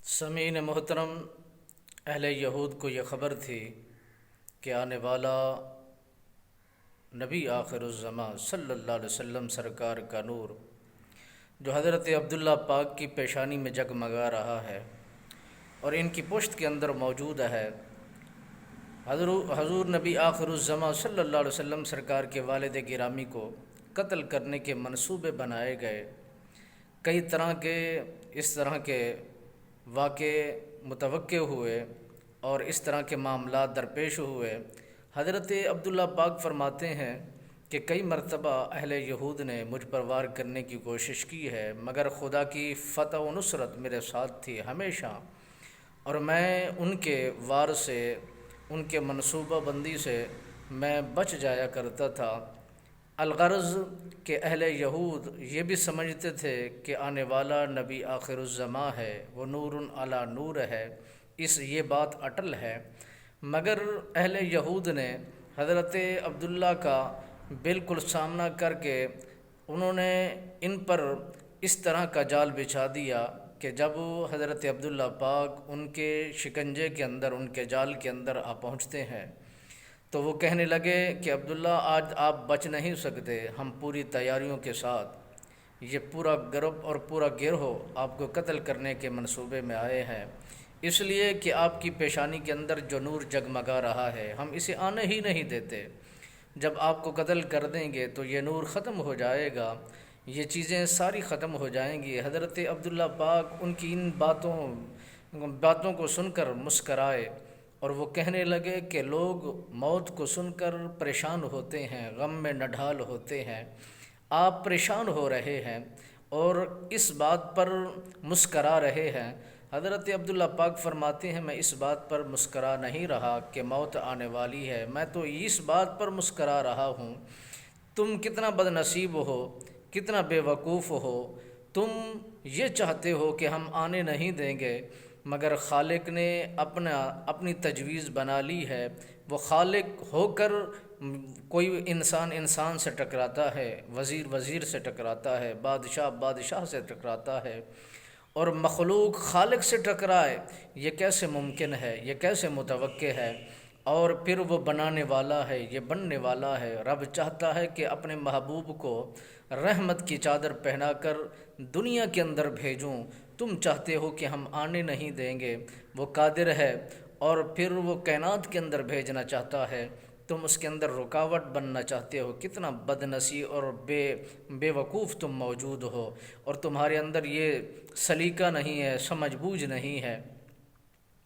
سامعین محترم، اہل یہود کو یہ خبر تھی کہ آنے والا نبی آخر الزماں صلی اللہ علیہ وسلم سرکار کا نور جو حضرت عبداللہ پاک کی پیشانی میں جگمگا رہا ہے اور ان کی پشت کے اندر موجود ہے، حضور نبی آخر الزماں صلی اللہ علیہ وسلم سرکار کے والد گرامی کو قتل کرنے کے منصوبے بنائے گئے۔ کئی طرح کے اس طرح کے واقعے متوقع ہوئے اور اس طرح کے معاملات درپیش ہوئے۔ حضرت عبداللہ پاک فرماتے ہیں کہ کئی مرتبہ اہل یہود نے مجھ پر وار کرنے کی کوشش کی ہے، مگر خدا کی فتح و نصرت میرے ساتھ تھی ہمیشہ، اور میں ان کے وار سے، ان کے منصوبہ بندی سے میں بچ جایا کرتا تھا۔ الغرض کہ اہل یہود یہ بھی سمجھتے تھے کہ آنے والا نبی آخر الزماں ہے، وہ نور علی نور ہے، یہ بات اٹل ہے، مگر اہل یہود نے حضرت عبداللہ کا بالکل سامنا کر کے انہوں نے ان پر اس طرح کا جال بچھا دیا کہ جب حضرت عبداللہ پاک ان کے شکنجے کے اندر، ان کے جال کے اندر آ پہنچتے ہیں تو وہ کہنے لگے کہ عبداللہ آج آپ بچ نہیں سکتے، ہم پوری تیاریوں کے ساتھ یہ پورا گروپ اور پورا گروہ آپ کو قتل کرنے کے منصوبے میں آئے ہیں، اس لیے کہ آپ کی پیشانی کے اندر جو نور جگمگا رہا ہے ہم اسے آنے ہی نہیں دیتے۔ جب آپ کو قتل کر دیں گے تو یہ نور ختم ہو جائے گا، یہ چیزیں ساری ختم ہو جائیں گی۔ حضرت عبداللہ پاک ان کی ان باتوں کو سن کر مسکرائے اور وہ کہنے لگے کہ لوگ موت کو سن کر پریشان ہوتے ہیں، غم میں نڈھال ہوتے ہیں، آپ پریشان ہو رہے ہیں اور اس بات پر مسکرا رہے ہیں۔ حضرت عبداللہ پاک فرماتے ہیں میں اس بات پر مسکرا نہیں رہا کہ موت آنے والی ہے، میں تو اس بات پر مسکرا رہا ہوں تم کتنا بد نصیب ہو، کتنا بے وقوف ہو، تم یہ چاہتے ہو کہ ہم آنے نہیں دیں گے، مگر خالق نے اپنی تجویز بنا لی ہے۔ وہ خالق ہو کر کوئی انسان سے ٹکراتا ہے، وزیر سے ٹکراتا ہے، بادشاہ سے ٹکراتا ہے، اور مخلوق خالق سے ٹکرائے، یہ کیسے ممکن ہے، یہ کیسے متوقع ہے؟ اور پھر وہ بنانے والا ہے، یہ بننے والا ہے۔ رب چاہتا ہے کہ اپنے محبوب کو رحمت کی چادر پہنا کر دنیا کے اندر بھیجوں، تم چاہتے ہو کہ ہم آنے نہیں دیں گے، وہ قادر ہے، اور پھر وہ کائنات کے اندر بھیجنا چاہتا ہے، تم اس کے اندر رکاوٹ بننا چاہتے ہو۔ کتنا بدنصیب اور بے وقوف تم موجود ہو، اور تمہارے اندر یہ سلیقہ نہیں ہے، سمجھ بوجھ نہیں ہے۔